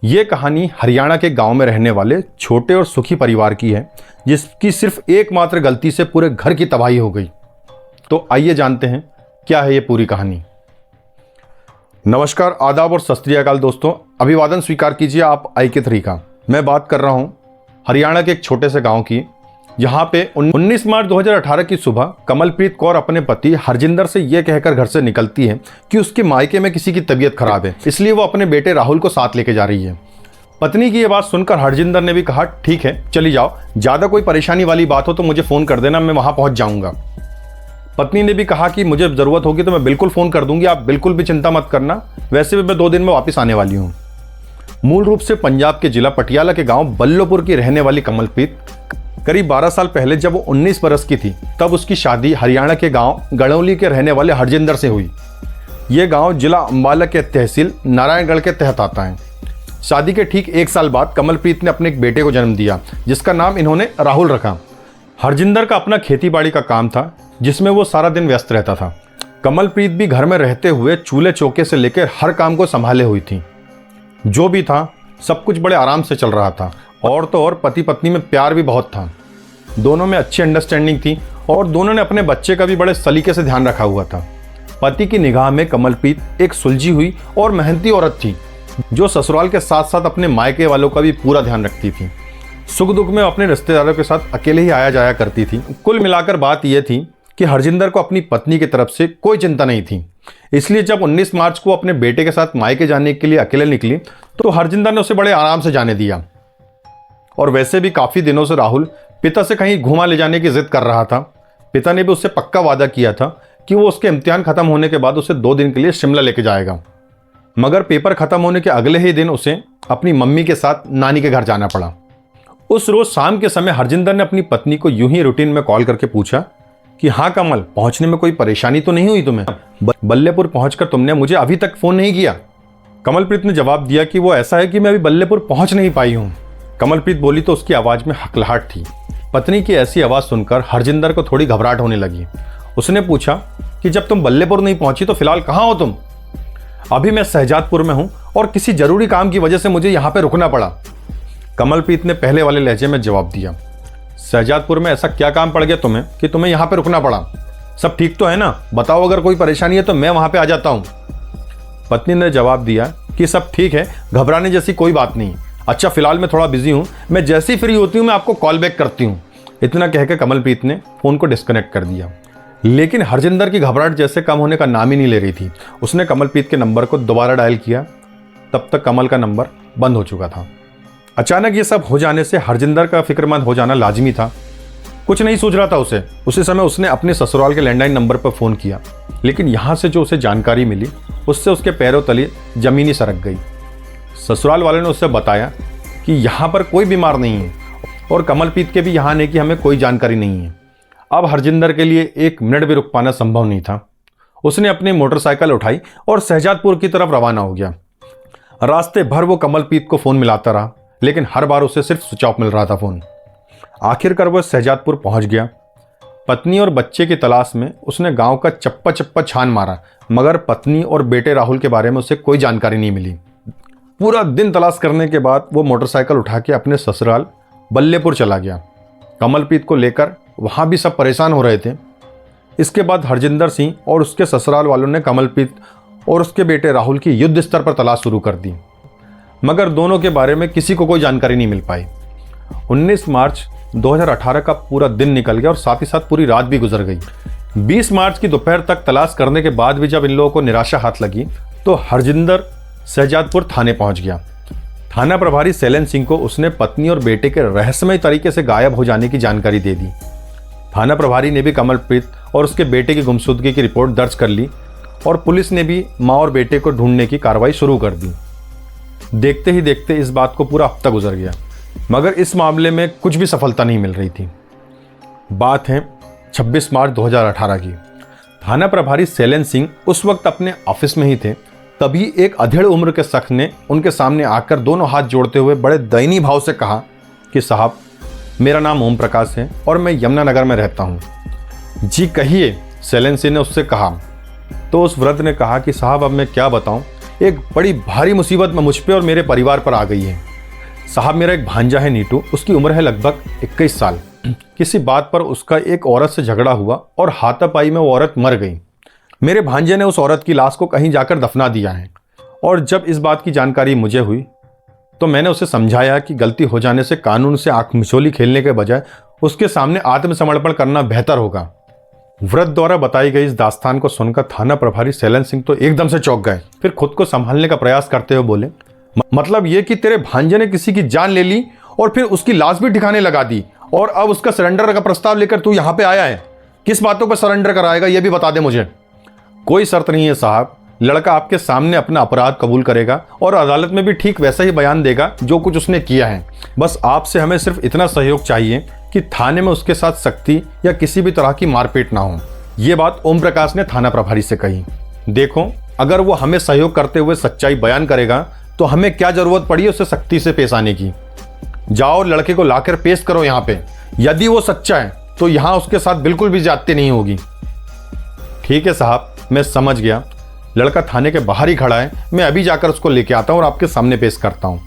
ये कहानी हरियाणा के गांव में रहने वाले छोटे और सुखी परिवार की है, जिसकी सिर्फ एकमात्र गलती से पूरे घर की तबाही हो गई। तो आइए जानते हैं क्या है ये पूरी कहानी। नमस्कार, आदाब और सत श्री अकाल दोस्तों। अभिवादन स्वीकार कीजिए आप IK3 का। मैं बात कर रहा हूँ हरियाणा के एक छोटे से गांव की, जहाँ पे 19 मार्च 2018 की सुबह कमलप्रीत कौर अपने पति हरजिंदर से ये कहकर घर से निकलती है कि उसके मायके में किसी की तबीयत खराब है, इसलिए वो अपने बेटे राहुल को साथ लेके जा रही है। पत्नी की ये बात सुनकर हरजिंदर ने भी कहा, ठीक है चली जाओ, ज़्यादा कोई परेशानी वाली बात हो तो मुझे फ़ोन कर देना, मैं वहाँ पहुँच जाऊँगा। पत्नी ने भी कहा कि मुझे ज़रूरत होगी तो मैं बिल्कुल फ़ोन कर दूंगी, आप बिल्कुल भी चिंता मत करना, वैसे भी मैं 2 दिन में वापस आने वाली हूँ। मूल रूप से पंजाब के जिला पटियाला के गांव बल्लोपुर की रहने वाली कमलप्रीत करीब 12 साल पहले जब वो 19 बरस की थी, तब उसकी शादी हरियाणा के गांव गड़ौली के रहने वाले हरजिंदर से हुई। ये गांव जिला अंबाला के तहसील नारायणगढ़ के तहत आता है। शादी के ठीक 1 साल बाद कमलप्रीत ने अपने एक बेटे को जन्म दिया, जिसका नाम इन्होंने राहुल रखा। हरजिंदर का अपना खेती बाड़ी का काम था, जिसमें वो सारा दिन व्यस्त रहता था। कमलप्रीत भी घर में रहते हुए चूल्हे चौके से लेकर हर काम को संभाले हुई थी। जो भी था सब कुछ बड़े आराम से चल रहा था, और तो और पति पत्नी में प्यार भी बहुत था। दोनों में अच्छी अंडरस्टैंडिंग थी और दोनों ने अपने बच्चे का भी बड़े सलीके से ध्यान रखा हुआ था। पति की निगाह में कमलप्रीत एक सुलझी हुई और मेहनती औरत थी, जो ससुराल के साथ साथ अपने मायके वालों का भी पूरा ध्यान रखती थी। सुख दुख में अपने रिश्तेदारों के साथ अकेले ही आया जाया करती थी। कुल मिलाकर बात यह थी कि हरजिंदर को अपनी पत्नी की तरफ से कोई चिंता नहीं थी। इसलिए जब 19 मार्च को अपने बेटे के साथ मायके जाने के लिए अकेले निकली तो हरजिंदर ने उसे बड़े आराम से जाने दिया। और वैसे भी काफ़ी दिनों से राहुल पिता से कहीं घुमा ले जाने की जिद कर रहा था। पिता ने भी उससे पक्का वादा किया था कि वो उसके इम्तिहान खत्म होने के बाद उसे 2 दिन के लिए शिमला लेके जाएगा। मगर पेपर खत्म होने के अगले ही दिन उसे अपनी मम्मी के साथ नानी के घर जाना पड़ा। उस रोज शाम के समय हरजिंदर ने अपनी पत्नी को यूं ही रूटीन में कॉल करके पूछा कि हाँ कमल, पहुंचने में कोई परेशानी तो नहीं हुई तुम्हें? बल्लेपुर पहुंचकर तुमने मुझे अभी तक फोन नहीं किया। कमलप्रीत ने जवाब दिया कि वो ऐसा है कि मैं अभी बल्लेपुर पहुंच नहीं पाई हूं। कमलप्रीत बोली तो उसकी आवाज में हकलाहट थी। पत्नी की ऐसी आवाज सुनकर हरजिंदर को थोड़ी घबराहट होने लगी। उसने पूछा कि जब तुम बल्लेपुर नहीं पहुंची तो फिलहाल कहाँ हो तुम? अभी मैं शहजादपुर में हूं और किसी जरूरी काम की वजह से मुझे यहाँ पे रुकना पड़ा। कमलप्रीत ने पहले वाले लहजे में जवाब दिया, शहजादपुर में ऐसा क्या काम पड़ गया तुम्हें कि तुम्हें यहाँ पे रुकना पड़ा? सब ठीक तो है ना? बताओ, अगर कोई परेशानी है तो मैं वहां पे आ जाता हूँ। पत्नी ने जवाब दिया कि सब ठीक है, घबराने जैसी कोई बात नहीं। अच्छा, फिलहाल मैं थोड़ा बिजी हूँ, मैं जैसी फ्री होती हूँ मैं आपको कॉल बैक करती हूँ। इतना कहकर कमलप्रीत ने फोन को डिस्कनेक्ट कर दिया। लेकिन हरजिंदर की घबराहट जैसे कम होने का नाम ही नहीं ले रही थी। उसने कमलप्रीत के नंबर को दोबारा डायल किया, तब तक कमल का नंबर बंद हो चुका था। अचानक ये सब हो जाने से हरजिंदर का फिक्रमंद हो जाना लाजमी था। कुछ नहीं सूझ रहा था उसे। उसी समय उसने अपने ससुराल के लैंडलाइन नंबर पर फ़ोन किया, लेकिन यहाँ से जो उसे जानकारी मिली उससे उसके पैरों तले ज़मीन ही सरक गई। ससुराल वाले ने उससे बताया कि यहाँ पर कोई बीमार नहीं है और कमलप्रीत के भी यहाँ आने की हमें कोई जानकारी नहीं है। अब हरजिंदर के लिए 1 मिनट भी रुक पाना संभव नहीं था। उसने अपनी मोटरसाइकिल उठाई और शहजादपुर की तरफ रवाना हो गया। रास्ते भर वो कमलप्रीत को फ़ोन मिलाता रहा, लेकिन हर बार उसे सिर्फ स्विच ऑफ मिल रहा था फ़ोन। आखिरकार वह शहजादपुर पहुंच गया। पत्नी और बच्चे की तलाश में उसने गांव का चप्पा चप्पा छान मारा, मगर पत्नी और बेटे राहुल के बारे में उसे कोई जानकारी नहीं मिली। पूरा दिन तलाश करने के बाद वो मोटरसाइकिल उठा के अपने ससुराल बल्लेपुर चला गया। कमलप्रीत को लेकर वहाँ भी सब परेशान हो रहे थे। इसके बाद हरजिंदर सिंह और उसके ससुराल वालों ने कमलप्रीत और उसके बेटे राहुल की युद्ध स्तर पर तलाश शुरू कर दी, मगर दोनों के बारे में किसी को कोई जानकारी नहीं मिल पाई। 19 मार्च 2018 का पूरा दिन निकल गया और साथ ही साथ पूरी रात भी गुजर गई। 20 मार्च की दोपहर तक तलाश करने के बाद भी जब इन लोगों को निराशा हाथ लगी तो हरजिंदर शहजादपुर थाने पहुंच गया। थाना प्रभारी शैलेंद्र सिंह को उसने पत्नी और बेटे के रहस्यमय तरीके से गायब हो जाने की जानकारी दे दी। थाना प्रभारी ने भी कमलप्रीत और उसके बेटे की गुमशुदगी की रिपोर्ट दर्ज कर ली और पुलिस ने भी माँ और बेटे को ढूंढने की कार्रवाई शुरू कर दी। देखते ही देखते इस बात को पूरा हफ्ता गुजर गया, मगर इस मामले में कुछ भी सफलता नहीं मिल रही थी। बात है 26 मार्च 2018 की। थाना प्रभारी शैलेंद्र सिंह उस वक्त अपने ऑफिस में ही थे। तभी एक अधेड़ उम्र के शख्स ने उनके सामने आकर दोनों हाथ जोड़ते हुए बड़े दयनीय भाव से कहा कि साहब, मेरा नाम ओम प्रकाश है और मैं यमुनानगर में रहता हूँ। जी कहिए, शैलेंद्र सिंह ने उससे कहा। तो उस वृद्ध ने कहा कि साहब अब मैं क्या बताऊँ, एक बड़ी भारी मुसीबत में मुझ पे और मेरे परिवार पर आ गई है। साहब, मेरा एक भांजा है नीटू, उसकी उम्र है लगभग 21 साल। किसी बात पर उसका एक औरत से झगड़ा हुआ और हाथापाई में वो औरत मर गई। मेरे भांजे ने उस औरत की लाश को कहीं जाकर दफना दिया है और जब इस बात की जानकारी मुझे हुई तो मैंने उसे समझाया कि गलती हो जाने से कानून से आंख मिचोली खेलने के बजाय उसके सामने आत्मसमर्पण करना बेहतर होगा। वृद्ध द्वारा बताई गई इस दास्तान को सुनकर थाना प्रभारी शैलन सिंह तो एकदम से चौंक गए। फिर खुद को संभालने का प्रयास करते हुए बोले, मतलब ये कि तेरे भांजे ने किसी की जान ले ली और फिर उसकी लाश भी ठिकाने लगा दी और अब उसका सरेंडर का प्रस्ताव लेकर तू यहाँ पे आया है। किस बातों पर सरेंडर कराएगा ये भी बता दे मुझे। कोई शर्त नहीं है साहब, लड़का आपके सामने अपना अपराध कबूल करेगा और अदालत में भी ठीक वैसा ही बयान देगा जो कुछ उसने किया है। बस आपसे हमें सिर्फ इतना सहयोग चाहिए कि थाने में उसके साथ सख्ती या किसी भी तरह की मारपीट ना हो। ये बात ओम प्रकाश ने थाना प्रभारी से कही। देखो, अगर वो हमें सहयोग करते हुए सच्चाई बयान करेगा तो हमें क्या जरूरत पड़ी उसे सख्ती से पेश आने की। जाओ लड़के को लाकर पेश करो यहाँ पे। यदि वो सच्चा है तो यहाँ उसके साथ बिल्कुल भी ज्यादती नहीं होगी। ठीक है साहब, मैं समझ गया। लड़का थाने के बाहर ही खड़ा है, मैं अभी जाकर उसको लेके आता हूँ और आपके सामने पेश करता हूँ।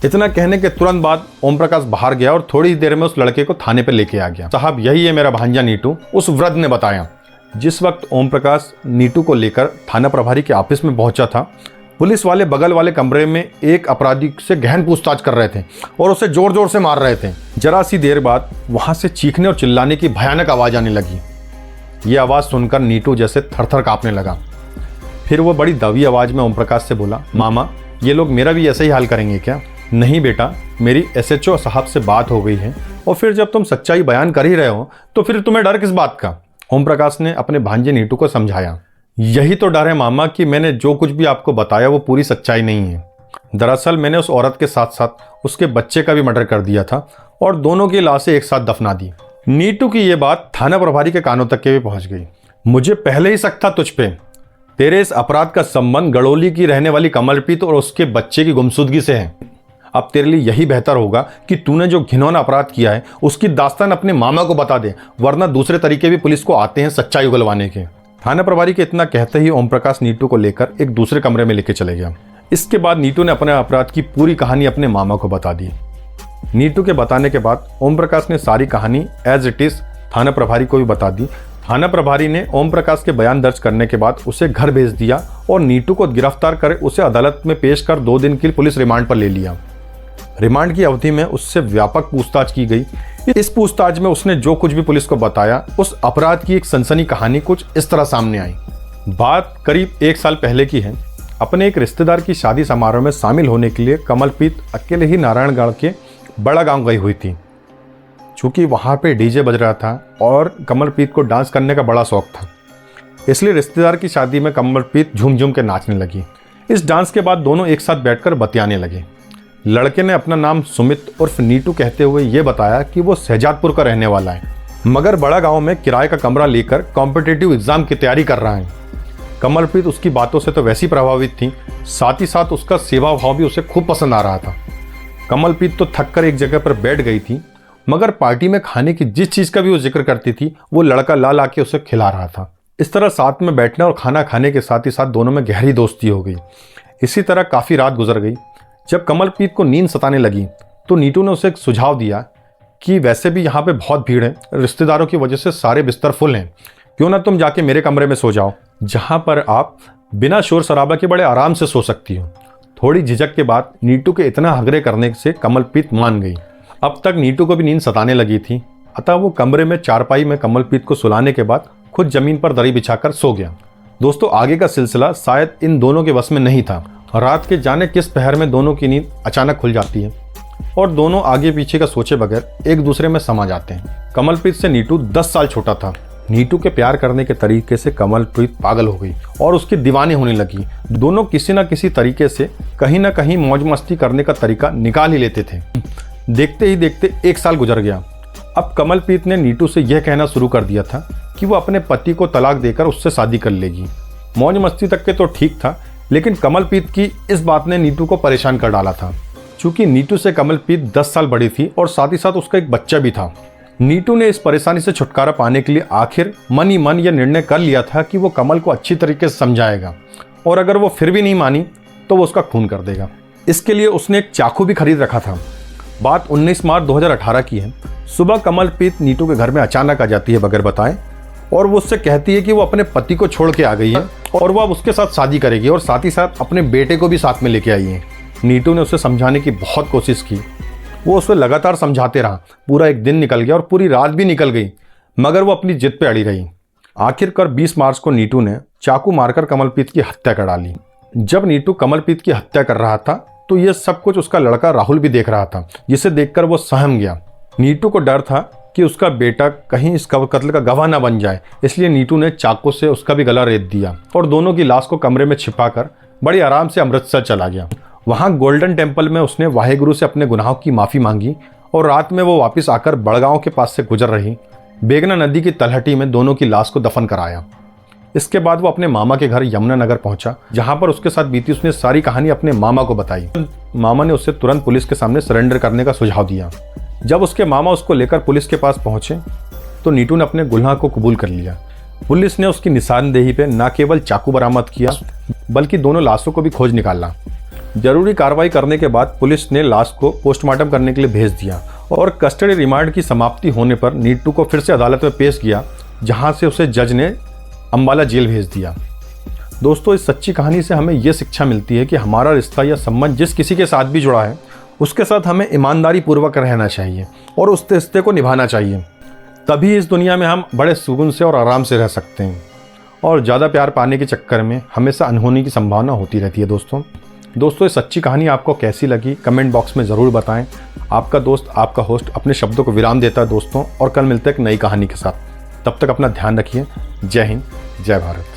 इतना कहने के तुरंत बाद ओम प्रकाश बाहर गया और थोड़ी ही देर में उस लड़के को थाने पर लेके आ गया। साहब, यही है मेरा भांजा नीटू, उस वृद्ध ने बताया। जिस वक्त ओम प्रकाश नीटू को लेकर थाना प्रभारी के ऑफिस में पहुंचा था, पुलिस वाले बगल वाले कमरे में एक अपराधी से गहन पूछताछ कर रहे थे और उसे जोर जोर से मार रहे थे। जरा सी देर बाद वहां से चीखने और चिल्लाने की भयानक आवाज आने लगी। ये आवाज सुनकर नीटू जैसे थरथर कांपने लगा। फिर वो बड़ी दबी आवाज में ओम प्रकाश से बोला, मामा, ये लोग मेरा भी ऐसे ही हाल करेंगे क्या? नहीं बेटा, मेरी SHO साहब से बात हो गई है और फिर जब तुम सच्चाई बयान कर ही रहे हो तो फिर तुम्हें डर किस बात का? ओम प्रकाश ने अपने भांजे नीटू को समझाया। यही तो डर है मामा कि मैंने जो कुछ भी आपको बताया वो पूरी सच्चाई नहीं है। दरअसल मैंने उस औरत के साथ साथ उसके बच्चे का भी मर्डर कर दिया था और दोनों की लाशें एक साथ दफना दी। नीटू की ये बात थाना प्रभारी के कानों तक के भी पहुंच गई। मुझे पहले ही शक था तुझ पे। तेरे इस अपराध का संबंध गड़ोली की रहने वाली कमलप्रीत और उसके बच्चे की गुमशुदगी से है। अब तेरे लिए यही बेहतर होगा कि तूने जो घिनौना अपराध किया है उसकी दास्तान अपने मामा को बता दे, वरना दूसरे तरीके भी पुलिस को आते हैं सच्चाई उगलवाने के। थाना प्रभारी के इतना कहते ही ओम प्रकाश नीटू को लेकर एक दूसरे कमरे में लेके चले गया। इसके बाद नीटू ने अपने अपराध की पूरी कहानी अपने मामा को बता दी। नीटू के बताने के बाद ओम प्रकाश ने सारी कहानी एज इट इज थाना प्रभारी को भी बता दी। थाना प्रभारी ने ओम प्रकाश के बयान दर्ज करने के बाद उसे घर भेज दिया और नीटू को गिरफ्तार कर उसे अदालत में पेश कर 2 दिन की पुलिस रिमांड पर ले लिया। रिमांड की अवधि में उससे व्यापक पूछताछ की गई। इस पूछताछ में उसने जो कुछ भी पुलिस को बताया, उस अपराध की एक सनसनी कहानी कुछ इस तरह सामने आई। बात करीब 1 साल पहले की है। अपने एक रिश्तेदार की शादी समारोह में शामिल होने के लिए कमलप्रीत अकेले ही नारायणगढ़ के बड़ा गांव गई हुई थी। चूंकि वहां पे डीजे बज रहा था और कमलप्रीत को डांस करने का बड़ा शौक था, इसलिए रिश्तेदार की शादी में कमलप्रीत झूम झूम के नाचने लगी। इस डांस के बाद दोनों एक साथ बैठकर बतियाने लगे। लड़के ने अपना नाम सुमित उर्फ नीटू कहते हुए ये बताया कि वो शहजादपुर का रहने वाला है, मगर बड़ा गांव में किराए का कमरा लेकर कॉम्पिटिटिव एग्जाम की तैयारी कर रहा है। कमलप्रीत उसकी बातों से तो वैसी प्रभावित थी, साथ ही साथ उसका सेवा भाव भी उसे खूब पसंद आ रहा था। कमलप्रीत तो थक कर एक जगह पर बैठ गई थी, मगर पार्टी में खाने की जिस चीज़ का भी वो जिक्र करती थी वो लड़का ला ला के उसे खिला रहा था। इस तरह साथ में बैठने और खाना खाने के साथ ही साथ दोनों में गहरी दोस्ती हो गई। इसी तरह काफ़ी रात गुजर गई। जब कमलप्रीत को नींद सताने लगी तो नीटू ने उसे एक सुझाव दिया कि वैसे भी यहाँ पे बहुत भीड़ है, रिश्तेदारों की वजह से सारे बिस्तर फुल हैं, क्यों ना तुम जाके मेरे कमरे में सो जाओ, जहाँ पर आप बिना शोर शराबा के बड़े आराम से सो सकती हो। थोड़ी झिझक के बाद नीटू के इतना हगरे करने से कमलप्रीत मान गई। अब तक नीटू को भी नींद सताने लगी थी, अतः वो कमरे में चारपाई में कमलप्रीत को सुलाने के बाद खुद जमीन पर दरी बिछाकर सो गया। दोस्तों, आगे का सिलसिला शायद इन दोनों के वश में नहीं था। रात के जाने किस पहर में दोनों की नींद अचानक खुल जाती है और दोनों आगे पीछे का सोचे बगैर एक दूसरे में समा जाते हैं। कमलप्रीत से नीटू 10 साल छोटा था। नीटू के प्यार करने के तरीके से कमलप्रीत पागल हो गई और उसकी दीवानी होने लगी। दोनों किसी न किसी तरीके से कहीं ना कहीं मौज मस्ती करने का तरीका निकाल ही लेते थे। देखते ही देखते 1 साल गुजर गया। अब कमलप्रीत ने नीटू से यह कहना शुरू कर दिया था कि वो अपने पति को तलाक देकर उससे शादी कर लेगी। मौज मस्ती तक के तो ठीक था, लेकिन कमलप्रीत की इस बात ने नीटू को परेशान कर डाला था। चूंकि नीटू से कमलप्रीत 10 साल बड़ी थी और साथ ही साथ उसका एक बच्चा भी था। नीटू ने इस परेशानी से छुटकारा पाने के लिए आखिर मन ही मन यह निर्णय कर लिया था कि वो कमल को अच्छी तरीके से समझाएगा और अगर वो फिर भी नहीं मानी तो वो उसका खून कर देगा। इसके लिए उसने एक चाकू भी खरीद रखा था। बात 19 मार्च 2018 की है। सुबह कमलप्रीत नीटू के घर में अचानक आ जाती है बगैर बताए, और वो उससे कहती है कि वो अपने पति को छोड़ के आ गई है और वो अब उसके साथ शादी करेगी और साथ ही साथ अपने बेटे को भी साथ में लेके आई है। नीटू ने उसे समझाने की बहुत कोशिश की, वो उसे लगातार समझाते रहा। पूरा एक दिन निकल गया और पूरी रात भी निकल गई, मगर वो अपनी जिद पे अड़ी रही। आखिरकार 20 मार्च को नीटू ने चाकू मारकर कमलप्रीत की हत्या कर डाली। जब नीटू कमलप्रीत की हत्या कर रहा था तो ये सब कुछ उसका लड़का राहुल भी देख रहा था, जिसे देखकर वो सहम गया। नीटू को डर था कि उसका बेटा कहीं इस कत्ल का गवाह न बन जाए, इसलिए नीटू ने चाकू से उसका भी गला रेत दिया और दोनों की लाश को कमरे में छिपाकर बड़ी आराम से अमृतसर चला गया। वहां गोल्डन टेम्पल में उसने वाहेगुरु से अपने गुनाहों की माफ़ी मांगी और रात में वो वापस आकर बड़गांव के पास से गुजर रही बेगना नदी की तलहटी में दोनों की लाश को दफन कराया। इसके बाद वो अपने मामा के घर यमुनानगर पहुंचा, जहां पर उसके साथ बीती उसने सारी कहानी अपने मामा को बताई। मामा ने उसे तुरंत पुलिस के सामने सरेंडर करने का सुझाव दिया। जब उसके मामा उसको लेकर पुलिस के पास पहुंचे तो नीटू ने अपने गुनाह को कबूल कर लिया। पुलिस ने उसकी निशानदेही पे न केवल चाकू बरामद किया बल्कि दोनों लाशों को भी खोज निकाला। जरूरी कार्रवाई करने के बाद पुलिस ने लाश को पोस्टमार्टम करने के लिए भेज दिया और कस्टडी रिमांड की समाप्ति होने पर नीटू को फिर से अदालत में पेश किया, जहां से उसे जज ने अंबाला जेल भेज दिया। दोस्तों, इस सच्ची कहानी से हमें यह शिक्षा मिलती है कि हमारा रिश्ता या संबंध जिस किसी के साथ भी जुड़ा है उसके साथ हमें ईमानदारी पूर्वक रहना चाहिए और उस रिश्ते को निभाना चाहिए। तभी इस दुनिया में हम बड़े सुकून से और आराम से रह सकते हैं। और ज़्यादा प्यार पाने के चक्कर में हमेशा अनहोनी की संभावना होती रहती है। दोस्तों, ये सच्ची कहानी आपको कैसी लगी कमेंट बॉक्स में ज़रूर बताएं। आपका दोस्त, आपका होस्ट अपने शब्दों को विराम देता है दोस्तों, और कल मिलते हैं एक नई कहानी के साथ। तब तक अपना ध्यान रखिए। जय हिंद, जय भारत।